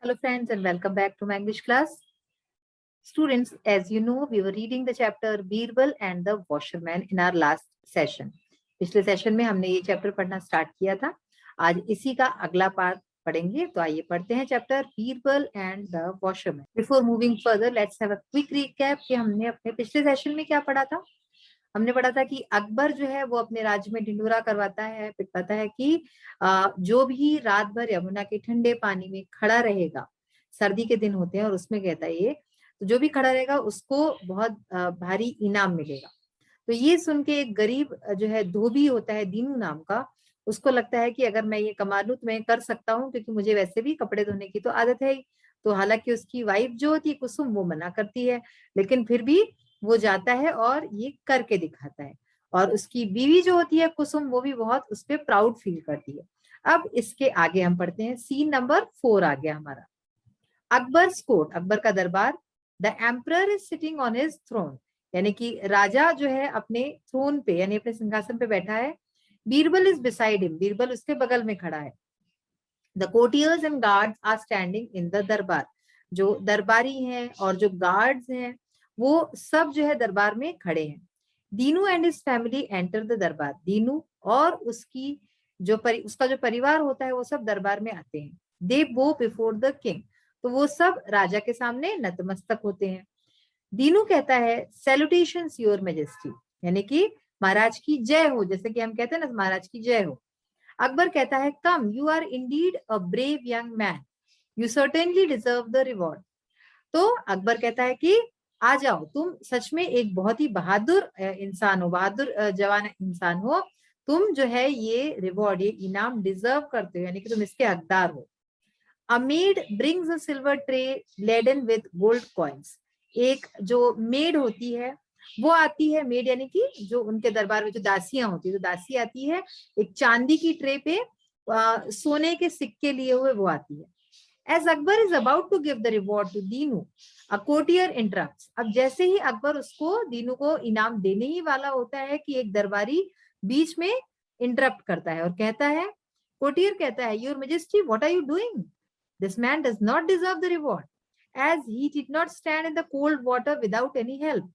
Hello friends and welcome back to my English class. Students, as you know, we were reading the chapter Birbal and the Washerman in our last session. पिछले session में हमने ये chapter पढ़ना start किया था. आज इसी का अगला पार्ट पढ़ेंगे. तो आइए पढ़ते हैं chapter Birbal and the washerman. Before moving further let's have a quick recap कि हमने अपने पिछले सेशन में क्या पढ़ा था. हमने पढ़ा था कि अकबर जो है वो अपने राज्य में ढिंडोरा करवाता है, पिटवाता है कि जो भी रात भर यमुना के ठंडे पानी में खड़ा रहेगा, सर्दी के दिन होते हैं और उसमें कहता है ये, तो जो भी खड़ा रहेगा उसको बहुत भारी इनाम मिलेगा. तो ये सुन के एक गरीब जो है धोबी होता है दीनू नाम का, उसको लगता है कि अगर मैं ये कमा लूं तो मैं कर सकता हूँ, क्योंकि मुझे वैसे भी कपड़े धोने की तो आदत है ही. तो हालांकि उसकी वाइफ जो होती है कुसुम वो मना करती है, लेकिन फिर भी वो जाता है और ये करके दिखाता है. और उसकी बीवी जो होती है कुसुम वो भी बहुत उस पर प्राउड फील करती है. अब इसके आगे हम पढ़ते हैं. सीन नंबर 4 आ गया हमारा. अकबर कोर्ट, अकबर का दरबार. The emperor is sitting on his throne, यानी कि राजा जो है अपने थ्रोन पे यानी अपने सिंहासन पे बैठा है. Birbal is beside him, Birbal उसके बगल में खड़ा है. The courtiers and guards are standing in the darbar, जो दरबारी हैं और जो गार्ड्स हैं वो सब जो है दरबार में खड़े हैं. Dinu and his family enter the दरबार, दीनू और उसकी उसका जो परिवार होता है वो सब दरबार में आते हैं. दे बो बिफोर द किंग, तो वो सब राजा के सामने नतमस्तक होते हैं. दीनू कहता है सैल्यूटेशंस योर मैजेस्टी, यानी कि महाराज की जय हो, जैसे कि हम कहते हैं ना महाराज की जय हो. अकबर कहता है come you are indeed a brave young man, you certainly deserve the reward. तो अकबर कहता है कि आ जाओ, तुम सच में एक बहुत ही बहादुर इंसान हो, बहादुर जवान इंसान हो. तुम जो है ये रिवॉर्ड, ये इनाम डिजर्व करते हो, यानी कि तुम इसके हकदार हो. A maid brings a silver tray laden with gold coins. एक जो मेड होती है वो आती है, मेड यानी कि जो उनके दरबार में जो दासियां होती है, तो दासी आती है एक चांदी की ट्रे पे सोने के सिक्के लिए हुए वो आती है. As Akbar is about to give the reward to Dinu, a courtier interrupts. अब जैसे ही अकबर उसको दीनू को इनाम देने ही वाला होता है कि एक दरबारी बीच में इंटरप्ट करता है और कहता है, कोर्टियर कहता है, your majesty what are you doing, this man does not deserve the reward as he did not stand in the cold water without any help.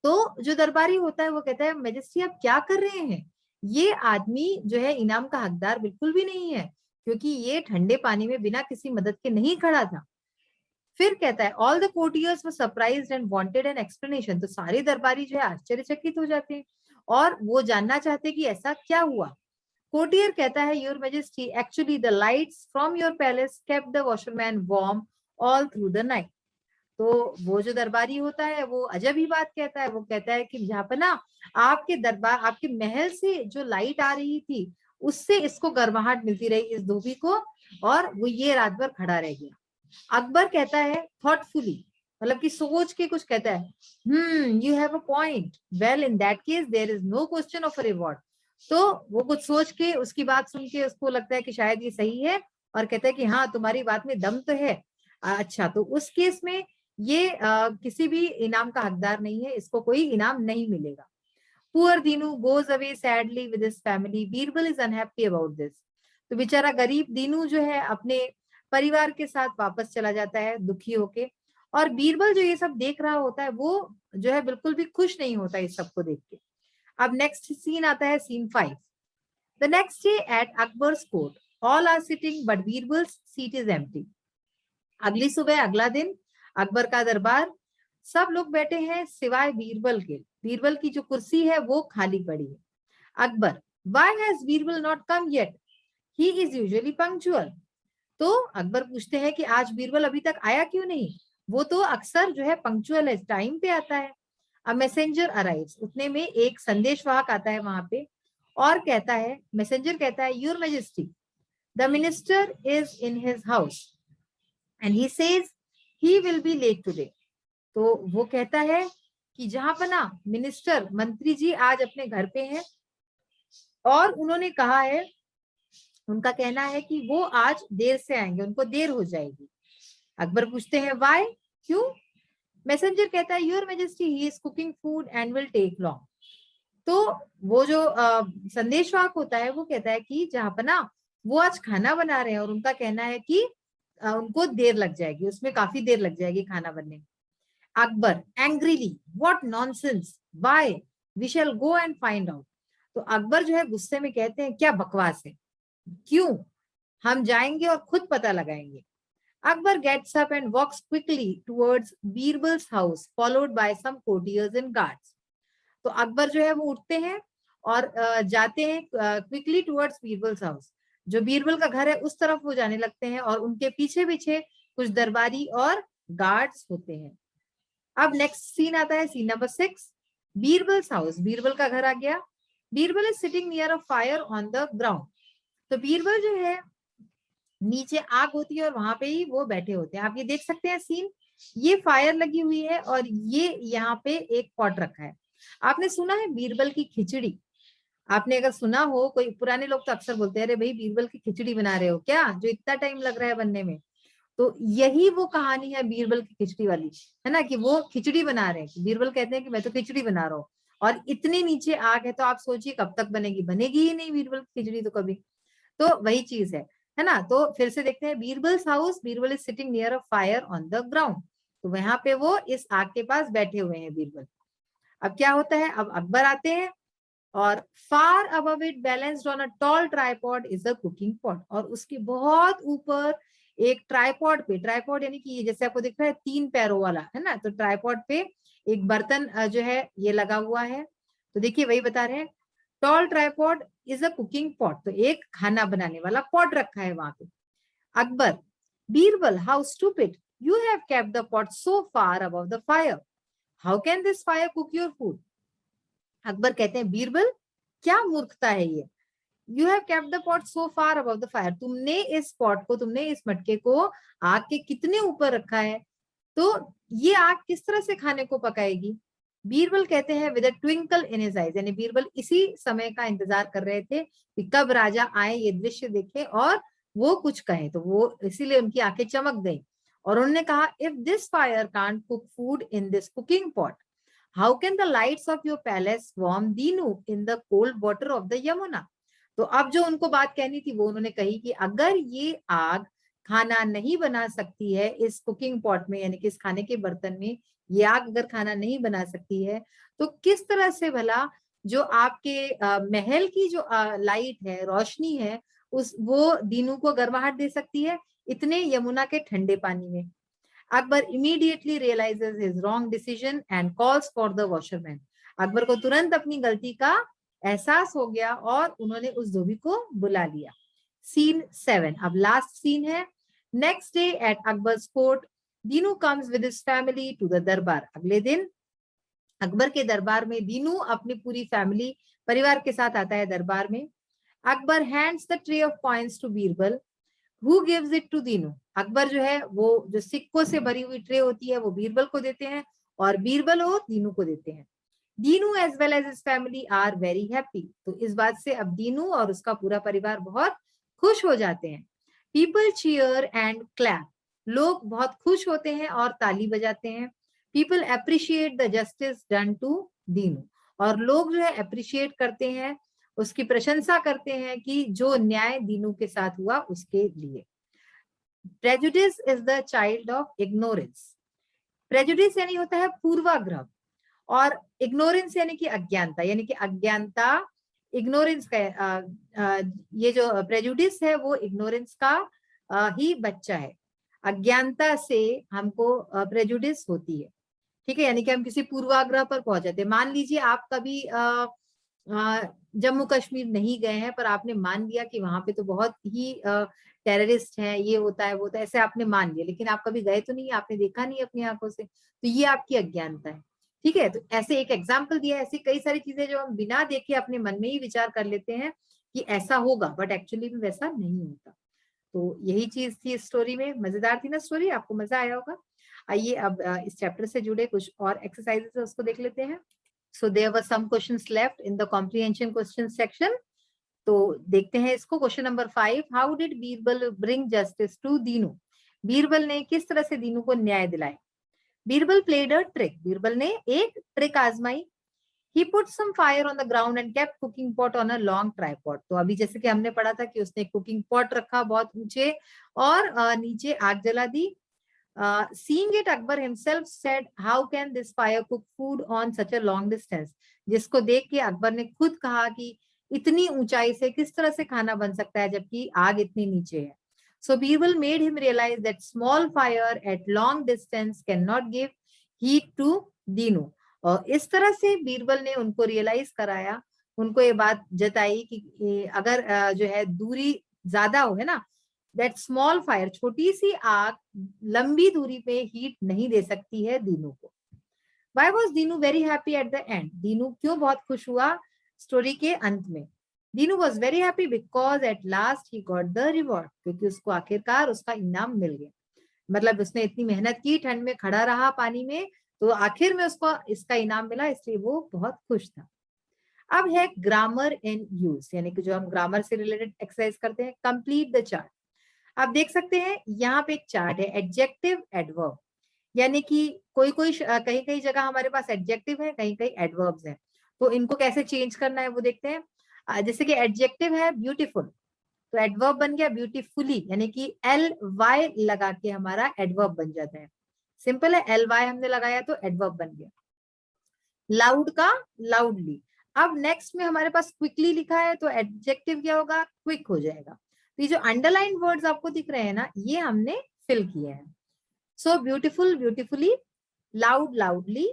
तो जो दरबारी होता है वो कहता है, मेजेस्टी आप क्या कर रहे हैं, ये आदमी जो है इनाम का हकदार बिल्कुल भी नहीं है, क्योंकि ये ठंडे पानी में बिना किसी मदद के नहीं खड़ा था. फिर कहता है all the courtiers were surprised and wanted an explanation, तो सारे दरबारी जो है आश्चर्यचकित हो जाते हैं और वो जानना चाहते हैं कि ऐसा क्या हुआ. कोर्टियर कहता है, your majesty actually the lights from your palace kept the washerman warm all through the night. तो वो जो दरबारी होता है वो अजब ही बात कहता है, वो कहता है कि जहाँ पर ना आपके दरबार, आपके महल से जो लाइट आ रही थी उससे इसको गर्माहट मिलती रही इस धोबी को, और वो ये रात भर खड़ा रह गया. अकबर कहता है थॉटफुली, मतलब कि सोच के कुछ कहता है, you have a point, well in that case there is no question of a reward. तो वो कुछ सोच के उसकी बात सुन के उसको लगता है कि शायद ये सही है और कहता है कि हाँ तुम्हारी बात में दम तो है. अच्छा, तो उस केस में ये किसी भी इनाम का हकदार नहीं है, इसको कोई इनाम नहीं मिलेगा. Poor Dinu goes away sadly with his family, Birbal is unhappy about this. तो बेचारा गरीब दीनू जो है अपने परिवार के साथ वापस चला जाता है दुखी होके, और बीरबल जो ये सब देख रहा होता है वो जो है बिल्कुल भी खुश नहीं होता इस सबको देख के. अब नेक्स्ट सीन आता है, scene 5. The next day at Akbar's court all are sitting but Birbal's seat is empty. अगली सुबह, अगला दिन, अकबर का दरबार, सब लोग बैठे हैं सिवाय बीरबल के. बीरबल की जो कुर्सी है वो खाली पड़ी है. Akbar, why has Birbal not come yet, he is usually punctual. तो अकबर पूछते हैं कि आज बीरबल अभी तक आया क्यों नहीं, वो तो अक्सर जो है पंक्चुअल है, टाइम पे आता है. अ मैसेंजर अराइव्स, उतने में एक संदेशवाहक आता है वहां पे और कहता है, मैसेंजर कहता है, your majesty the minister is in his house and he says he will be late today. तो वो कहता है कि जहां पर ना मिनिस्टर, मंत्री जी आज अपने घर पे हैं और उन्होंने कहा है, उनका कहना है कि वो आज देर से आएंगे, उनको देर हो जाएगी. अकबर पूछते हैं वाई, क्यों. मैसेंजर कहता है, your majesty he is cooking food and will take long. तो वो जो संदेशवाहक होता है वो कहता है कि जहां पर ना वो आज खाना बना रहे हैं और उनका कहना है कि उनको देर लग जाएगी, उसमें काफी देर लग जाएगी खाना बनने में। Akbar angrily, what nonsense, why, we shall go and find out. तो अकबर जो है गुस्से में कहते हैं क्या बकवास है, क्यों, हम जाएंगे और खुद पता लगाएंगे। Akbar gets up and walks quickly towards Birbal's house, followed by some courtiers and guards. तो अकबर जो है वो उठते हैं और जाते हैं क्विकली टुवर्ड्स बीरबल्स हाउस। जो बीरबल का घर है उस तरफ वो जाने लगते हैं और उनके पीछे पीछे कुछ दरबारी और गार्ड्स होते हैं। अब नेक्स्ट सीन आता है, scene number 6, Birbal's house. Birbal का घर आ गया। Birbal is sitting near a fire on the ground. तो बीरबल जो है नीचे आग होती है और वहां पे ही वो बैठे होते हैं। आप ये देख सकते हैं सीन, ये फायर लगी हुई है और ये यहाँ पे एक पॉट रखा है। आपने सुना है बीरबल की खिचड़ी? आपने अगर सुना हो, कोई पुराने लोग तो अक्सर बोलते हैं अरे भाई बीरबल की खिचड़ी बना रहे हो क्या, जो इतना टाइम लग रहा है बनने में। तो यही वो कहानी है बीरबल की खिचड़ी वाली, है ना, कि वो खिचड़ी बना रहे हैं। बीरबल कहते हैं कि मैं तो खिचड़ी बना रहा हूँ और इतने नीचे आग है, तो आप सोचिए कब तक बनेगी, बनेगी ही नहीं बीरबल की खिचड़ी तो कभी। तो वही चीज है ना। तो फिर से देखते हैं, Birbal's house, Birbal is sitting near a fire on the ground. तो वहां पे वो इस आग के पास बैठे हुए हैं बीरबल। अब क्या होता है, अब अकबर आते हैं और far above it balanced on a tall tripod is a cooking pot. और उसके बहुत ऊपर एक ट्राइपॉड पे, ट्राइपॉड यानी कि ये जैसे आपको दिख रहा है 3 पैरों वाला, है ना, तो ट्राइपॉड पे एक बर्तन जो है ये लगा हुआ है। तो देखिए वही बता रहे हैं, tall tripod is a cooking pot, तो एक खाना बनाने वाला पॉट रखा है वहां पे। Akbar, Birbal how stupid, you have kept the pot so far above the fire, how can this fire cook your food. Akbar कहते हैं बीरबल क्या मूर्खता है ये, you have kept the pot so far above the fire, तुमने इस पॉट को, तुमने इस मटके को आग के कितने ऊपर रखा है, तो ये आग किस तरह से खाने को पकाएगी। बीरबल कहते हैं with a twinkle in his eyes, यानी बीरबल इसी समय का इंतजार कर रहे थे कि कब राजा आए, ये दृश्य देखे और वो कुछ कहे, तो वो इसीलिए उनकी आंखें चमक गई और उन्होंने कहा if this fire can't cook food in this cooking pot, how can the lights off your palace warm Dinu in the cold water of the Yamuna. तो अब जो उनको बात कहनी थी वो उन्होंने कही कि अगर ये आग खाना नहीं बना सकती है इस कुकिंग पॉट में, यानी कि इस खाने के बर्तन में, ये आग अगर खाना नहीं बना सकती है, तो किस तरह से भला जो आपके महल की जो लाइट है, रोशनी है, उस वो दीनू को गर्माहट दे सकती है इतने यमुना के ठंडे पानी में। Akbar immediately realises his wrong decision and calls for the washerman. Akbar को तुरंत अपनी गलती का एहसास हो गया और उन्होंने उस धोबी को बुला लिया। सीन 7, अब लास्ट सीन है। Next day at Akbar's court, Dinu comes with his family to the darbar. अगले दिन अकबर के दरबार में दीनू अपनी पूरी फैमिली, परिवार के साथ आता है दरबार में। Akbar hands the tray of coins to Birbal, who gives it to Dinu. Akbar जो है वो जो सिक्कों से भरी हुई ट्रे होती है वो बीरबल को देते हैं और बीरबल वो दीनू को देते हैं। Dinu as well as his family are very happy. तो इस बात से अब दीनू और उसका पूरा परिवार बहुत खुश हो जाते हैं। पीपल चीयर एंड क्लैप, लोग बहुत खुश होते हैं और ताली बजाते हैं। People appreciate the justice done to Dinu, और लोग जो है अप्रिशिएट करते हैं, उसकी प्रशंसा करते हैं कि जो न्याय दीनू के साथ हुआ उसके लिए। Prejudice is the child of ignorance. Prejudice यानी होता है पूर्वाग्रह और इग्नोरेंस यानी कि अज्ञानता, यानी कि अज्ञानता इग्नोरेंस का ये जो प्रेजुडिस है वो इग्नोरेंस का ही बच्चा है। अज्ञानता से हमको प्रेजुडिस होती है, ठीक है, यानी कि हम किसी पूर्वाग्रह पर पहुंच जाते हैं। मान लीजिए आप कभी जम्मू कश्मीर नहीं गए हैं पर आपने मान लिया कि वहां पे तो बहुत ही टेररिस्ट हैं, ये होता है वो होता है, ऐसे आपने मान लिया, लेकिन आप कभी गए तो नहीं, आपने देखा नहीं अपनी आंखों से, तो ये आपकी अज्ञानता है। ठीक है, तो ऐसे एक एग्जाम्पल दिया है, ऐसी कई सारी चीजें जो हम बिना देखे अपने मन में ही विचार कर लेते हैं कि ऐसा होगा, बट एक्चुअली में वैसा नहीं होता। तो यही चीज थी स्टोरी में। मजेदार थी ना स्टोरी, आपको मजा आया होगा। आइए अब इस चैप्टर से जुड़े कुछ और एक्सरसाइजेस है उसको देख लेते हैं। So there were some questions left in the comprehension question section. तो देखते हैं इसको। Question number 5, how did Birbal bring justice to Dinu. Birbal ने किस तरह से दीनू को न्याय दिलाया। Birbal played a trick, Birbal ने एक ट्रिक आजमाई। He put some fire on the ground and kept cooking pot on a long tripod. तो अभी जैसे कि हमने पढ़ा था कि उसने कुकिंग पॉट रखा बहुत ऊंचे और नीचे आग जला दी. Seeing it, Akbar himself said, "How can this fire cook food on such a long distance?" जिसको देख के अकबर ने खुद कहा कि इतनी ऊंचाई से किस तरह से खाना बन सकता है जबकि आग इतनी नीचे है. So Birbal made him realize that small fire at long distance cannot give heat to Dinu. और इस तरह से बीरबल ने उनको रियलाइज कराया, उनको ये बात जताई कि अगर जो है दूरी ज्यादा हो है ना, दैट स्मॉल फायर, छोटी सी आग लंबी दूरी पे हीट नहीं दे सकती है दीनू को. Why was Dinu very happy at the end? Dinu क्यों बहुत खुश हुआ स्टोरी के अंत में? Dinu was very happy because at last he got the reward. क्योंकि उसको आखिरकार उसका इनाम मिल गया. मतलब उसने इतनी मेहनत की, ठंड में खड़ा रहा पानी में, तो आखिर में उसको इसका इनाम मिला, इसलिए वो बहुत खुश था. अब है ग्रामर एंड यूज, यानी कि जो हम ग्रामर से रिलेटेड एक्सरसाइज करते हैं. Complete the chart. आप देख सकते हैं यहाँ पे एक चार्ट है, एडजेक्टिव एडवर्ब, यानी कि कोई कोई कहीं कहीं जगह हमारे पास एडजेक्टिव है, कहीं कहीं एडवर्ब्स है. तो इनको कैसे चेंज करना है वो देखते हैं. जैसे कि एडजेक्टिव है ब्यूटीफुल, तो एडवर्ब बन गया ब्यूटीफुली, यानी कि LY लगा के हमारा एडवर्ब बन जाता है. सिंपल है, LY हमने लगाया तो एडवर्ब बन गया. लाउड का लाउडली. अब नेक्स्ट में हमारे पास क्विकली लिखा है तो एडजेक्टिव क्या होगा, क्विक हो जाएगा. तो ये जो अंडरलाइन वर्ड्स आपको दिख रहे हैं ना, ये हमने फिल किए हैं. So beautiful beautifully, loud loudly,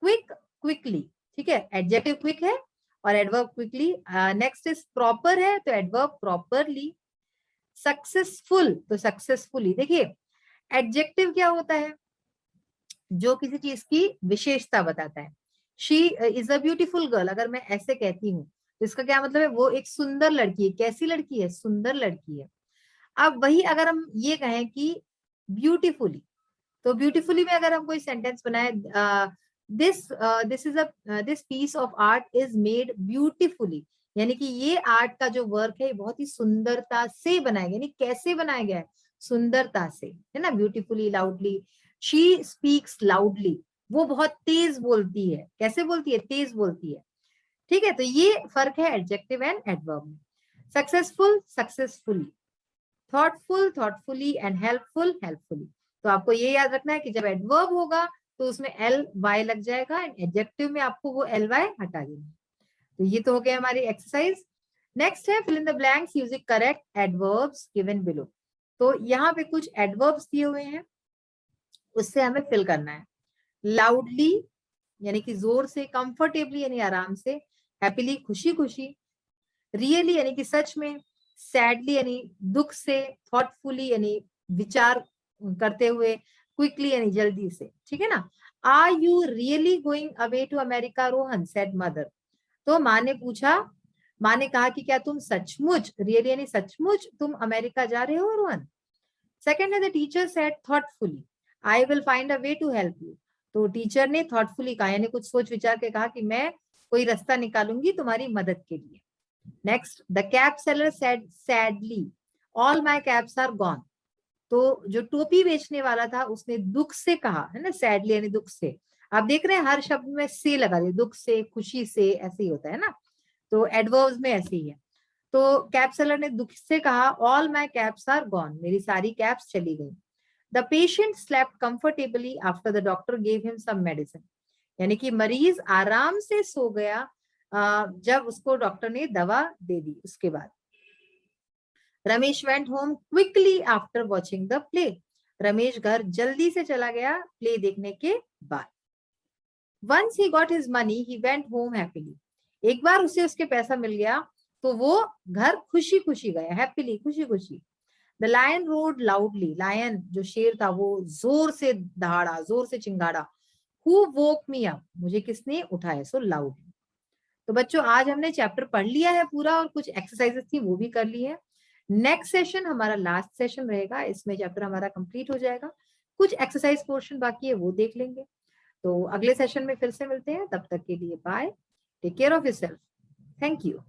quick quickly. ठीक है, एडजेक्टिव क्विक है और adverb quickly. Next is proper है तो एडवर्ब प्रॉपरली. सक्सेसफुल तो सक्सेसफुली. देखिए एडजेक्टिव क्या होता है, जो किसी चीज की विशेषता बताता है. She is a beautiful girl, अगर मैं ऐसे कहती हूँ तो इसका क्या मतलब है, वो एक सुंदर लड़की है. कैसी लड़की है, सुंदर लड़की है. अब वही अगर हम ये कहें कि ब्यूटीफुली, तो ब्यूटीफुली में अगर हम कोई सेंटेंस बनाए, this piece of art is made beautifully, यानी कि ये आर्ट का जो वर्क है बहुत ही सुंदरता से बनाया गया. यानी कैसे बनाया गया है, सुंदरता से, है ना. Beautifully, loudly. She speaks loudly, वो बहुत तेज बोलती है. कैसे बोलती है, तेज बोलती है. ठीक है, तो ये फर्क है एडजेक्टिव एंड एडवर्ब में. Successful successfully, thoughtful thoughtfully and helpful helpfully. तो आपको ये याद रखना है कि जब एडवर्ब होगा तो उसमें LY लग जाएगा एंड एडजेक्टिव में आपको वो LY हटा देना. तो ये तो हो गया हमारी एक्सरसाइज. नेक्स्ट है fill in the blanks using correct adverbs given below. तो यहाँ पे कुछ एडवर्ब्स दिए हुए हैं, उससे हमें फिल करना है. लाउडली यानी कि जोर से, कंफर्टेबली यानी आराम से, हैप्पीली खुशी खुशी, रियली यानी कि सच में, सैडली यानी दुख से, थॉटफुली यानी विचार करते हुए, क्विकली यानी जल्दी से. ठीक है ना. Are you really going away to America Rohan, said mother. तो माँ ने पूछा, माँ ने कहा कि क्या तुम सचमुच, रियली यानी सचमुच, तुम अमेरिका जा रहे हो रोहन. सेकेंड है the teacher said thoughtfully, I will find a way to help you. तो टीचर ने थॉटफुली कहा, यानी कुछ सोच विचार के कहा कि मैं कोई रास्ता निकालूंगी तुम्हारी मदद के लिए. Next, the cap seller said sadly, all my caps are gone. तो जो टोपी बेचने वाला था उसने दुख से कहा, है ना, सैडली यानी दुख से. आप देख रहे हैं हर शब्द में से लगा दिया, दुख से, खुशी से, ऐसे ही होता है ना. तो एडवर्ब्स में ऐसे ही है. तो कैप सेलर ने दुख से कहा, all my caps are gone, मेरी सारी कैप्स चली गई. The patient slept comfortably after the doctor gave him some medicine, यानी कि मरीज आराम से सो गया जब उसको डॉक्टर ने दवा दे दी उसके बाद. Ramesh went home quickly after watching the play, Ramesh घर जल्दी से चला गया प्ले देखने के बाद. Once he got his money he went home happily, एक बार उसे उसके पैसा मिल गया तो वो घर खुशी खुशी गया, हैप्पीली खुशी खुशी. The lion roared loudly, lion जो शेर था वो जोर से दहाड़ा, जोर से चिंगाड़ा. हु वोक मी अप, मुझे किसने उठाया, सो लाउडली. तो बच्चों आज हमने चैप्टर पढ़ लिया है पूरा और कुछ एक्सरसाइजेस थी वो भी कर ली है. नेक्स्ट सेशन हमारा लास्ट सेशन रहेगा, इसमें चैप्टर हमारा कंप्लीट हो जाएगा. कुछ एक्सरसाइज पोर्शन बाकी है वो देख लेंगे. तो अगले सेशन में फिर से मिलते हैं, तब तक के लिए bye, take care of yourself, thank you.